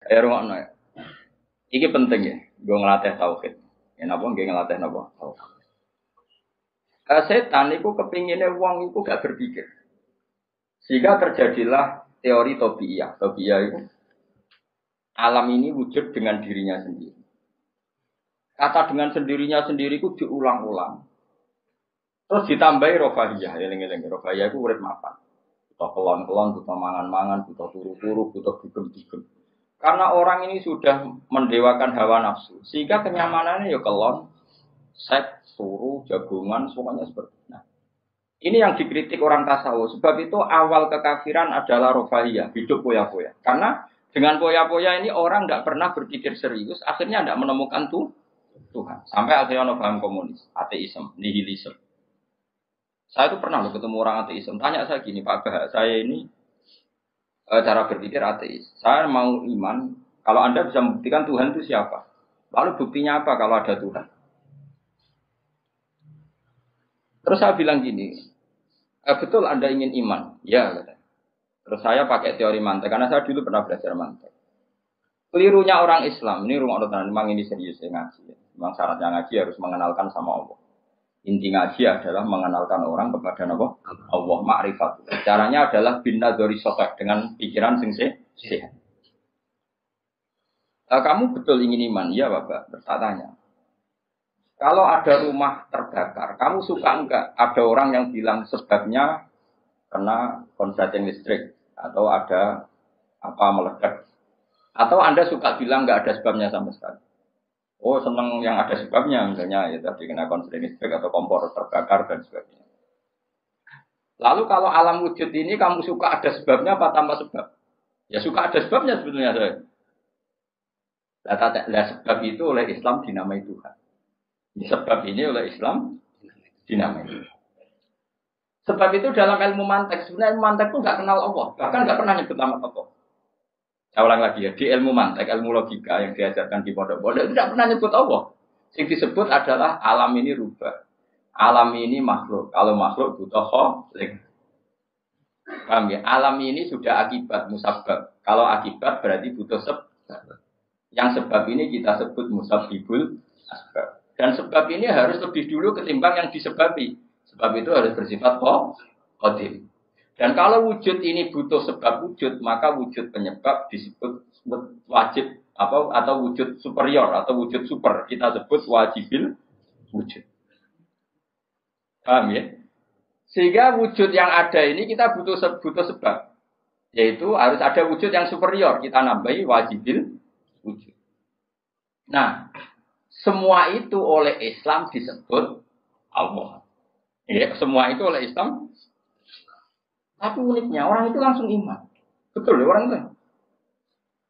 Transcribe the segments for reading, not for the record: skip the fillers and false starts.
Ya rungokno ya. Iki penting ya, gue ngelatih tauhid. Ya napa nggih ngelatih napa? Tauhid. Setan itu kepinginnya uang itu gak berpikir. Sehingga terjadilah teori tobiyah. Tobiyah itu alam ini wujud dengan dirinya sendiri. Kata dengan sendirinya sendiri itu diulang-ulang. Terus ditambahi rofahiyah. Eling-eling rofahiyah itu urip mapan. Butuh kelon-kelon, butuh mangan-mangan, butuh turu-turu, butuh dugem-dugem. Karena orang ini sudah mendewakan hawa nafsu. Sehingga kenyamanannya ya kelon, seks, turu, jagungan, semuanya seperti itu. Nah, ini yang dikritik orang tasawuf. Sebab itu awal kekafiran adalah rofahiyah, hidup poya-poya. Karena dengan poya-poya ini orang tidak pernah berpikir serius, akhirnya tidak menemukan Tuhan. Sampai akhirnya orang paham komunis, ateisme, nihilisme. Saya itu pernah ketemu orang ateisme. Tanya saya gini, Pak Bah, saya ini cara berpikir ateis. Saya mau iman, kalau Anda bisa membuktikan Tuhan itu siapa? Lalu buktinya apa kalau ada Tuhan? Terus saya bilang gini, betul Anda ingin iman? Ya, kata. Terus saya pakai teori mantek, karena saya dulu pernah belajar mantek. Kelirunya orang Islam, ini rumah orang memang ini serius ya ngaji. Memang syaratnya ngaji harus mengenalkan sama Allah. Inti ngaji adalah mengenalkan orang kepada Allah ma'rifat. Caranya adalah bina dari sokek dengan pikiran sing sehat. Kamu betul ingin iman? Ya Bapak, bertanya. Kalau ada rumah terbakar, kamu suka enggak? Ada orang yang bilang sebabnya kena konsleting listrik atau ada apa meledak. Atau Anda suka bilang enggak ada sebabnya sama sekali. Oh senang yang ada sebabnya, misalnya ya tadi kena konsleting listrik atau kompor terbakar dan sebagainya. Lalu kalau alam wujud ini kamu suka ada sebabnya apa tanpa sebab? Ya suka ada sebabnya sebetulnya saya. Nah, sebab itu oleh Islam dinamai Tuhan. Sebab ini oleh Islam dinamai Tuhan. Sebab itu dalam ilmu mantek, sebenarnya ilmu mantek itu nggak kenal Allah, bahkan nggak pernah nyebut nama Allah. Saya ulang lagi ya, di ilmu mantek, ilmu logika yang diajarkan di pondok-pondok itu tidak pernah nyebut Allah. Yang disebut adalah alam ini rubah, alam ini makhluk. Kalau makhluk butuh kholik. Paham ya? Alam ini sudah akibat musabab. Kalau akibat berarti butuh sebab. Yang sebab ini kita sebut musabibul asbab. Dan sebab ini harus lebih dulu ketimbang yang disebabi. Sebab itu harus bersifat qadim. Dan kalau wujud ini butuh sebab wujud, maka wujud penyebab disebut wajib atau wujud superior atau wujud super. Kita sebut wajibil wujud. Paham ya? Sehingga wujud yang ada ini kita butuh sebab. Yaitu harus ada wujud yang superior. Kita nambahi wajibil wujud. Nah, semua itu oleh Islam disebut Allah. Ya, semua itu oleh Islam. Tapi uniknya orang itu langsung iman. Betul ya orang itu.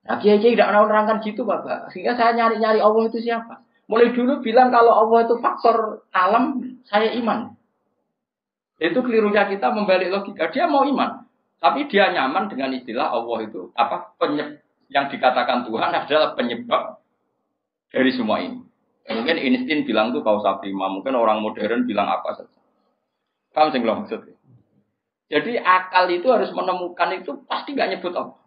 Nah, kiai-kiai tidak menerangkan gitu, Bapak. Sehingga saya nyari-nyari Allah itu siapa. Mulai dulu bilang kalau Allah itu faktor alam, saya iman. Itu kelirunya kita membalik logika. Dia mau iman. Tapi dia nyaman dengan istilah Allah itu. Yang dikatakan Tuhan adalah penyebab dari semua ini. Mungkin Einstein bilang itu kausa prima. Mungkin orang modern bilang apa saja. Kamu sih belum maksudnya. Jadi akal itu harus menemukan itu pasti nggak nyebut Allah.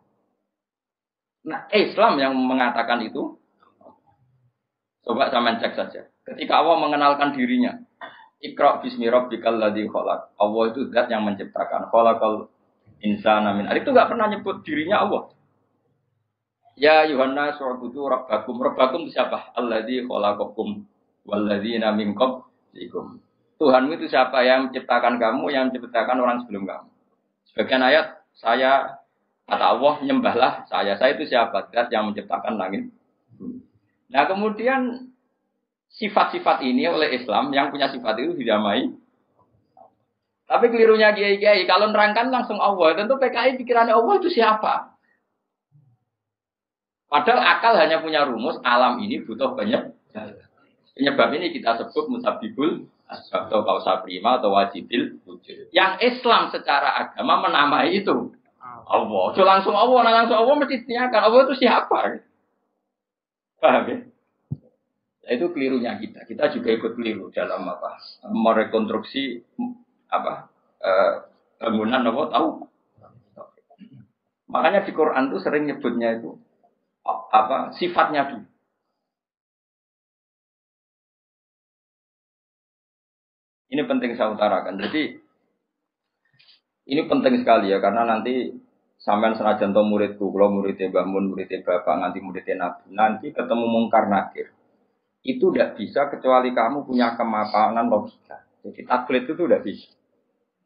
Nah Islam yang mengatakan itu. Coba sama cek saja. Ketika Allah mengenalkan dirinya. Iqra bismi rabbikal ladzi khalaq. Allah itu zat yang menciptakan. Khalaqal insana min. Itu nggak pernah nyebut dirinya Allah. Ya Yohanes wa'budu rabbakum. Rabbakum siapa? Alladzi khalaqakum walladzina min qablikum. Tuhanmu itu siapa yang menciptakan kamu, yang menciptakan orang sebelum kamu. Sebagian ayat saya kata Allah nyembahlah saya. Saya itu siapa? Zat yang menciptakan langit. Nah, kemudian sifat-sifat ini oleh Islam yang punya sifat itu dinamai. Tapi kelirunya kiai-kiai kalau nerangkan langsung Allah, tentu PKI pikirannya Allah itu siapa? Padahal akal hanya punya rumus, alam ini butuh banyak. Penyebab ini kita sebut musabibul atau kausa prima atau wajibil wujud. Yang Islam secara agama menamai itu Allah. So langsung Allah mesti ditanyakan Allah itu siapa? Paham ya? Nah, itu kelirunya kita. Kita juga ikut keliru dalam merekonstruksi bangunan tahu. Makanya di Quran itu sering nyebutnya itu sifatnya dulu. Ini penting saya utarakan. Jadi ini penting sekali ya karena nanti sampean senajan to muridku, kalau muridnya Mbah Mun, muridnya Bapak, nganti muridnya Nabi, nanti ketemu mungkar nakir. Itu tidak bisa kecuali kamu punya kemapanan logika. Jadi taklid itu tidak bisa.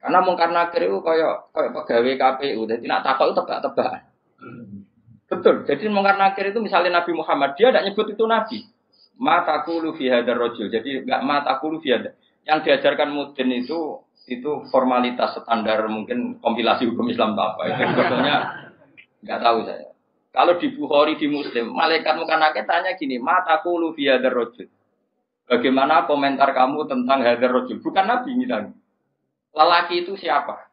Karena mungkar nakir itu kayak pegawai KPU, jadi nak takut itu tebak-tebakan. Betul. Jadi mungkar nakir itu misalnya Nabi Muhammad, dia tidak nyebut itu Nabi. Ma taqulu fi hadzal rajul. Jadi enggak ma taqulu fi hadzal. Yang diajarkan mudin itu formalitas standar mungkin kompilasi hukum Islam apa. Itu sebetulnya enggak tahu saya. Kalau di Bukhari di Muslim, malaikat mungkar nakir tanya gini, ma taqulu fi hadzal rajul. Bagaimana komentar kamu tentang hadzal rajul? Bukan Nabi misalnya. Lelaki itu siapa?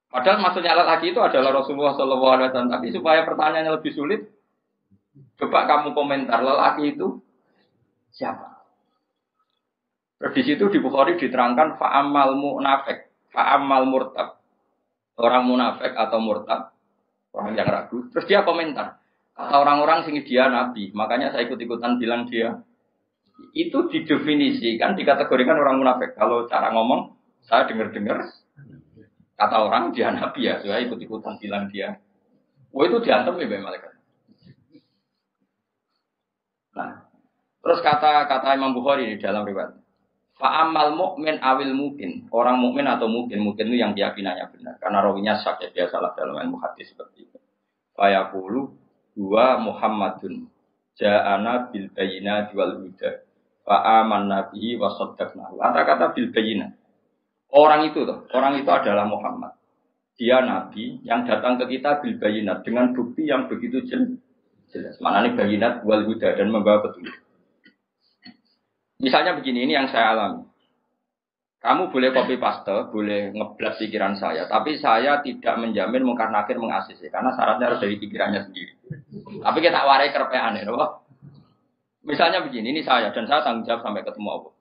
Padahal maksudnya lelaki itu adalah Rasulullah SAW. Tapi supaya pertanyaannya lebih sulit, coba kamu komentar lelaki itu siapa? Terus di situ di Bukhari diterangkan fa'amal munafik, fa'amal murtad. Orang munafik atau murtad, orang yang ragu. Terus dia komentar, kata orang-orang sini dia nabi, makanya saya ikut-ikutan bilang dia. Itu didefinisikan, dikategorikan orang munafik. Kalau cara ngomong, saya dengar-dengar, kata orang dia nabi ya, saya ikut-ikutan bilang dia. Wah itu diantem ya malaikat. Nah, terus kata Imam Bukhari di dalam riwayat, fa'amal mu'min awil mungkin, orang mukmin atau mungkin itu yang keyakinannya benar, karena rawinya syak ya biasalah dalam ilmu hadis seperti itu. Fayaqulu huwa Muhammadun ja'ana bil bayyinati wal huda. Fa'aman nabihi wa saddaqnahu. Kata-kata bil bayyinah. Orang itu adalah Muhammad. Dia nabi yang datang ke kita bil bayyinat dengan bukti yang begitu jelas. Maknanya bayyinat wal huda dan membawa petunjuk. Misalnya begini, ini yang saya alami. Kamu boleh copy paste, boleh ngeblas pikiran saya, tapi saya tidak menjamin mungkar nakir mengasisi karena syaratnya harus dari pikirannya sendiri. Tapi kita warai kerepean ya, loh. Misalnya begini, ini saya dan saya tanggung jawab sampai ketemu Allah.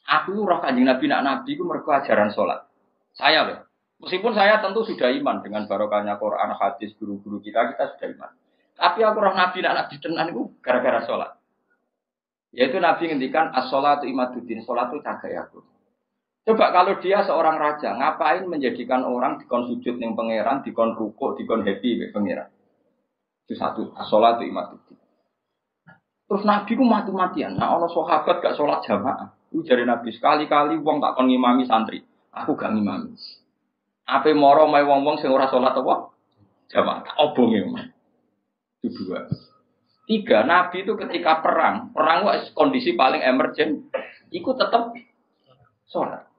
Aku roh Kanjeng Nabi nak nabi itu mergo ajaran salat. Saya loh. Meskipun saya tentu sudah iman dengan barokahnya Quran, hadis, guru-guru kita sudah iman. Tapi aku roh nabi nak nabi tenan itu gara-gara salat. Yaitu Nabi ngendikan as-sholatu imaduddin, salat itu cagak aku. Coba kalau dia seorang raja, ngapain menjadikan orang dikon sujud ning pangeran, dikon rukuk, dikon happy mek pangeran. Itu satu, as-sholatu imaduddin. Terus Nabi ku mati-matian. Nah, ana sahabat gak sholat jamaah. Itu jare Nabi sekali-kali wong tak kon ngimami santri. Aku gak ngimami. Ape moro mae wong-wong sing ora sholat apa? Jamaah. Tak obonge. Itu dua. Tiga, Nabi itu ketika perang itu kondisi paling emergen, iku tetap sholat.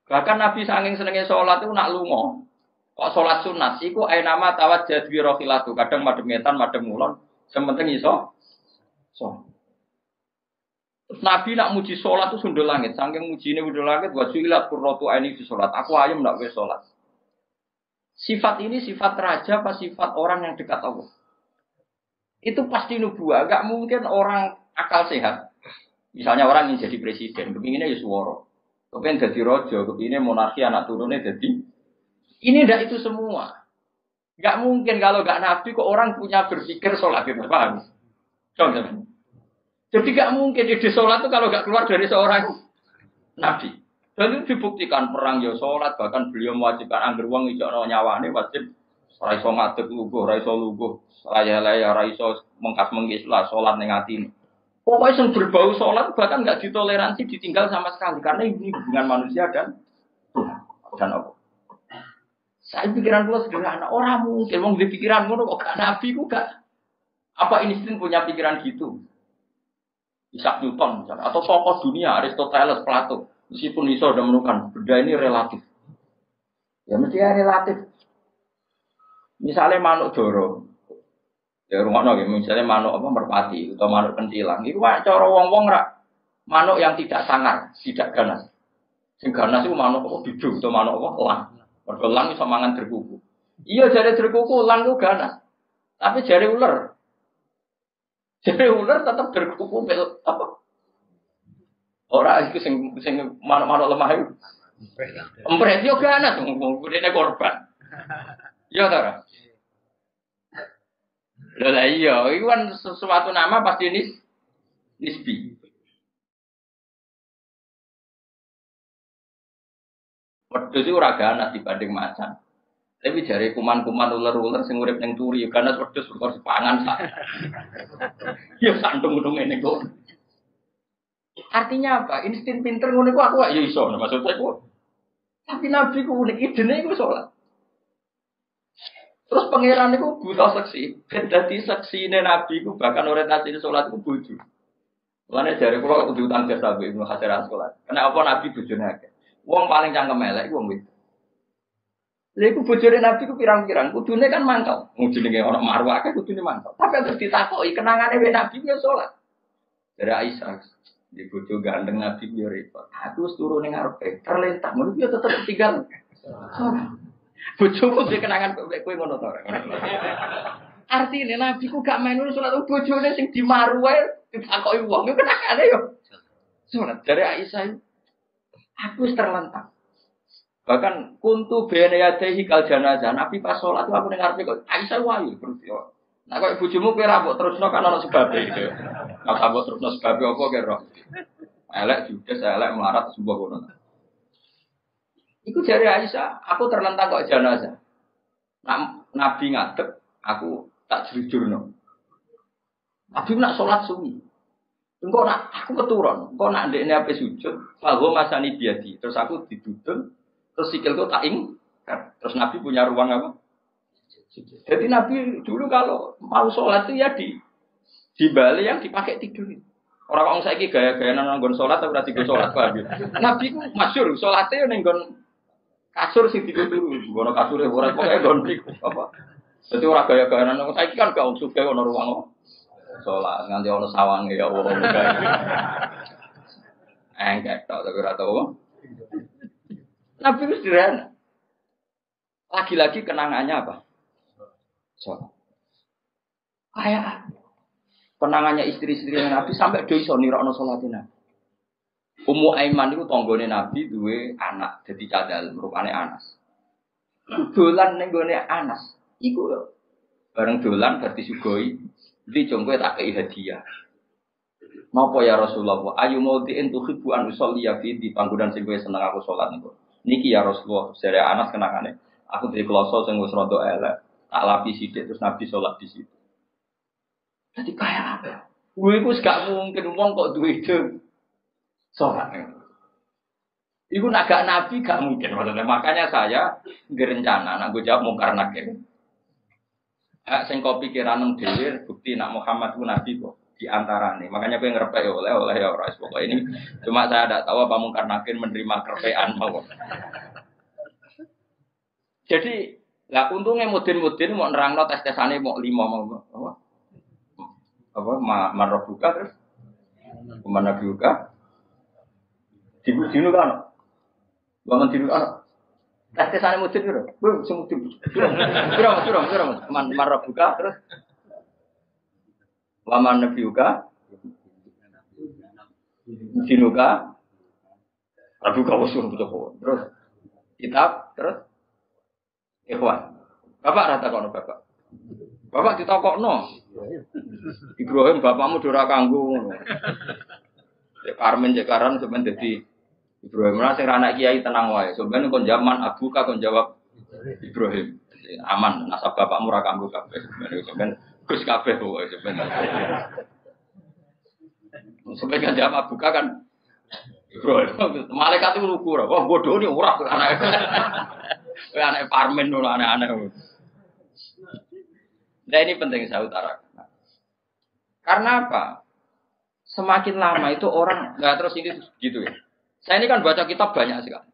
Bahkan Nabi saking senenge sholat itu nak lunga. Kok sholat sunat, iku ainama tawajjah bi rohilatu. Kadang madhep ngetan, madhep ngulon, sementing iso. Terus Nabi nak muji sholat itu sundul langit. Saking mujine sundul langit, wajulat qurratu aini fi sholat. Aku ayem nak wis sholat. Sifat ini sifat raja apa sifat orang yang dekat Allah? Itu pasti nubuah. Gak mungkin orang akal sehat. Misalnya orang ingin jadi presiden, kepinginnya ya suworo. Kepingin jadi rojo, kepinginnya monarki anak turunnya jadi. Ini ndak itu semua. Gak mungkin kalau gak nabi kok orang punya berpikir sholat itu. Paham? Contohnya. Jadi gak mungkin ide sholat itu kalau gak keluar dari seorang nabi. Dan itu dibuktikan perang ya sholat, bahkan beliau mewajibkan angger wong ijo nyawane wajib raiso ngadeg luguh, raiso luguh, laya-laya raiso mengkas-mengkis lah sholat ning atine. Pokoknya yang berbau sholat bahkan gak ditoleransi ditinggal sama sekali karena ini hubungan manusia dan Allah. Saya pikiran gue sederhana, orang mungkin wong di pikiran ngono kok gak nabi ku gak. Apa Einstein punya pikiran gitu? Isaac Newton misalnya, atau tokoh dunia Aristoteles, Plato, meskipun iso sudah menemukan benda ini relatif. Ya mesti relatif. Misalnya manuk doro, ya rumahno gitu. Misalnya manuk apa merpati atau manuk kentilang, itu cara wong-wong rak manuk yang tidak sangar, tidak ganas. Sing ganas itu manuk apa bidung atau manuk apa elang. Mergo elang iso mangan derkuku. Iya jare derkuku elang itu ganas. Tapi jare ular. Jare ular tetap derkuku apa? Ora iku sing manuk-manuk lemah itu. Empret yo ganas ngene korban. Ya ta. Lho lah iya, itu kan sesuatu nama pasti nisbi. Wedhus itu ora ganas dibanding macan. Tapi jare kuman-kuman ular-ular sing urip ning turi ganas wedhus kok dipangan sak. Ya santung-untung ngene kok. Artinya apa? Insting pinter ngono iku aku ya iso maksudnya iku. Tapi Nabi ku unik idene iku salat. Terus pangeran itu buta seksi. Jadi seksine Nabi itu bahkan orientasi sholat itu bojo. Mulane jare kula kudu utang jasa Ibnu Hajar Asqalani. Kenapa Nabi bojone akeh? Wong paling cangkem elek wong wedok. Lha iku bojone Nabi ku pirang-pirang, kudune kan mangkel. Wong jenenge ana marwah akeh kudune mangkel. Tapi terus ditakoki kenangane we Nabi yo sholat. Dari Aisyah, di bojo ganteng Nabi yo repot. Aku wis turu ning ngarepe, terlentang ngono yo tetep tinggal. Bojomu sing kenangan kowe ngono to. Artine Nabi ku gak main salat bojone sing dimaru wae ditakoki wong iku kenangane yo. Salat dari Aisyah. Aku wis terlentang. Bahkan kuntu bene yadehi kal janazah. Nabi pas salat aku ning ngarepe kok Aisyah wae terus yo. Nah kok bojomu kowe ra mbok terusno kan ana sebabe gitu. Nek tak mbok terusno sebabe apa kira? Elek juga elek melarat sebuah ngono. Iku jari Aisyah, aku terlentang kok jenazah. Nabi ngadeg, aku tak jujurno. Nabi nak sholat suwi. Engko nak aku keturun, engko nak ndekne ape sujud, fago masani biadi. Terus aku didudul, terus sikilku tak terus Nabi punya ruang apa? Sujud. Jadi Nabi dulu kalau mau sholat itu ya di bali yang dipakai tidur. Orang saiki gaya-gaya nang nggon sholat tapi ora digo sholat paham. Nabi ku masyhur salate ning nggon kasur sing dituturu, ngono kasure ora pokoke nggon iku apa. Dadi ora gaya-gaya nang saiki kan gak suke ono ruang salat nganti ono sawange ya Allah. Enggak tau tapi ora tau. Nabi wis sederhana. Lagi-lagi kenangannya apa? Salat. Kayak kenangannya istri-istri Nabi sampai do iso nirokno salatin Nabi. Ummu Aiman itu tanggane Nabi duwe anak dadi cadal rupane Anas. Dolan ning gone Anas. Iku bareng dolan bar disugoi, iki jongko tak kei hadiah. Napa ya Rasulullah? Ayu mautiin tuhibbu an usolli fi di panggonan sing kowe seneng aku salat niku. Niki ya Rasulullah, jare Anas kenangane. Aku duwe kloso sing wis rada elek, tak lapi sithik terus Nabi salat di situ. Jadi kayak apa? Gue itu gak mungkin wong kok duwe ide sholat. Iku agak Nabi gak mungkin. Maksudnya makanya saya berencana, nak gue jawab mungkar nakir. Hak sing kau pikiran nang dhewe bukti nak Muhammad itu Nabi kok di antara nih. Makanya gue ngerepek oleh ya ora pokok ini. Cuma saya tidak tahu apa mungkar nakir menerima kerepean mau. Jadi, lah untungnya mudin-mudin mau nerangno tes-tesane mau 5 mau apa marbuka terus kemana buka dinu kan bangun dinu kan tes-tesane mudin piro bu sing mudin piro marbuka terus waman nabiuka dinuka marbuka usul betul terus kitab terus ikhwan bapak rata kono bapak ditakokno Ibrahim bapakmu ora kanggo ngono. Cek Karmen cek Karan sampeyan dadi Ibrahim ora sing anak kiai tenang wae. Sampeyan kon zaman abuka kon jawab Ibrahim. Aman nasab bapakmu ora kanggo kabeh. Sampeyan Gus kabeh pokoke sampeyan. Sampeyan jawab abuka kan Ibrahim. Malaikat itu lugu ora. Wah bodoh ni ora anak. Anak Parmen ngono aneh-aneh. Nah ini penting saya utarakan. Karena apa? Semakin lama itu orang nggak terus ini gitu ya. Saya ini kan baca kitab banyak sekali.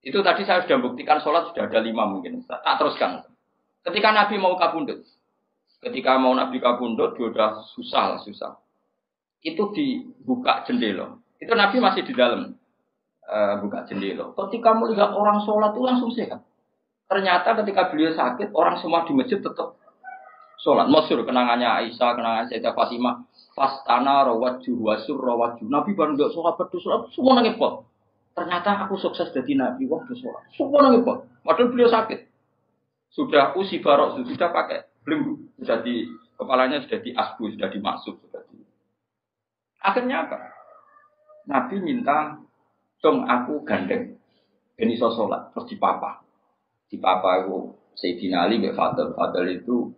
Itu tadi saya sudah buktikan sholat sudah ada 5 mungkin. Tak teruskan. Ketika Nabi mau kabundut, sudah susah. Itu dibuka jendela. Itu Nabi masih di dalam buka jendela. Ketika melihat orang sholat itu langsung sehat. Ternyata ketika beliau sakit, orang semua di masjid tetap sholat. Masyhur kenangannya Aisyah, kenangan Sayyidah Fatimah. Fastana rawaju wasur rawaju. Nabi baru nggak sholat berdoa, semua nangis pot. Ternyata aku sukses jadi Nabi, wah berdoa. Semua nangis pot. Padahal beliau sakit. Sudah usi barok, sudah pakai belenggu, sudah Kepalanya sudah diasbu, sudah dimaksud. Akhirnya apa? Nabi minta, "Cung aku gandeng. Ini sholat." Terus dipapa. Dipapa itu Sayyidina Ali bin Fadl. Fadl itu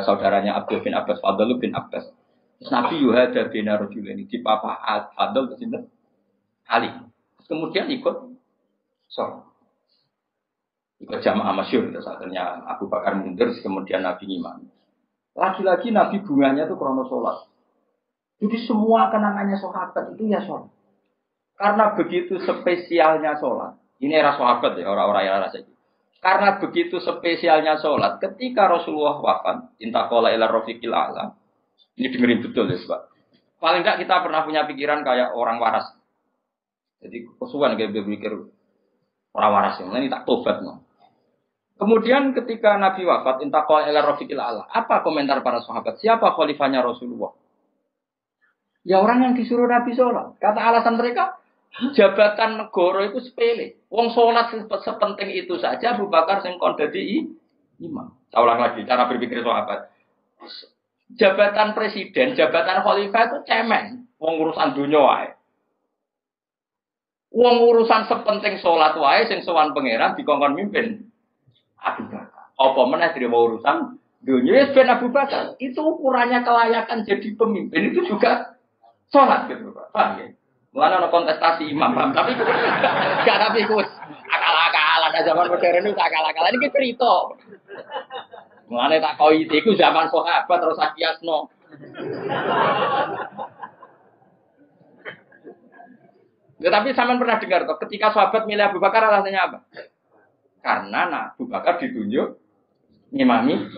saudaranya Abdul bin Abbas. Fadl bin Abbas. Terus Nabi yuhada bin Rajul ini dipapa Fadl ke sini Ali. Kemudian ikut sholat. Ikut jamaah masyhur. Terus akhirnya Abu Bakar mundur. Kemudian Nabi ngimami. Lagi-lagi Nabi bunganya itu krono sholat. Jadi semua kenangannya sahabat itu ya sholat. Karena begitu spesialnya sholat. Ini era sahabat ya, orang-orang yang rasa itu. Karena begitu spesialnya sholat. Ketika Rasulullah wafat, intaqala ila rafiqil a'la. Ini dengerin betul ya, Pak. Paling enggak kita pernah punya pikiran kayak orang waras. Jadi kesuwan kayak berpikir orang waras yang ini tak tobat no. Kemudian ketika Nabi wafat, intaqala ila rafiqil a'la. Apa komentar para sahabat? Siapa khalifahnya Rasulullah? Ya orang yang disuruh Nabi sholat. Kata alasan mereka, jabatan negara itu sepele. Wong sholat sepenting itu saja. Abu Bakar sing kon dadi imam. Saya ulang lagi cara berpikir sahabat. Jabatan presiden, jabatan khalifah itu cemen. Wong urusan dunia wae. Wong urusan sepenting sholat wae sing sowan pangeran dikongkon mimpin Abu Bakar. Apa meneh dia mau urusan dunia ben Abu Bakar. Itu ukurannya kelayakan jadi pemimpin itu juga sholat gitu Pak. Paham ya? Mulane ana kontestasi imam, paham? Tapi enggak tapi iku akal-akalan zaman modern itu akal-akalan iki cerita. Mulane tak koi iku zaman sahabat terus akiasno. Ya, tapi sampean pernah dengar toh ketika sahabat milih Abu Bakar alasannya apa? Karena Abu Bakar ditunjuk ngimami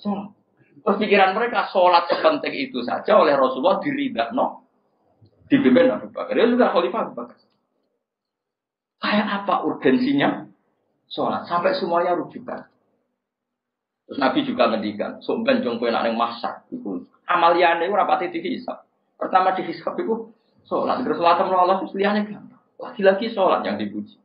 sholat. Terus pikiran mereka sholat sepenting itu saja oleh Rasulullah diridakno dipimpin Abu Bakar. Dia juga khalifah Abu Bakar. Kayak apa urgensinya sholat sampai semuanya rujukan. Terus Nabi juga ngendikan, "Sumpen jong kowe nek ning masak iku amaliyane ora pati dihisab. Pertama dihisab iku sholat. Terus sholat Allah terus liyane gampang. Lagi-lagi sholat yang dipuji.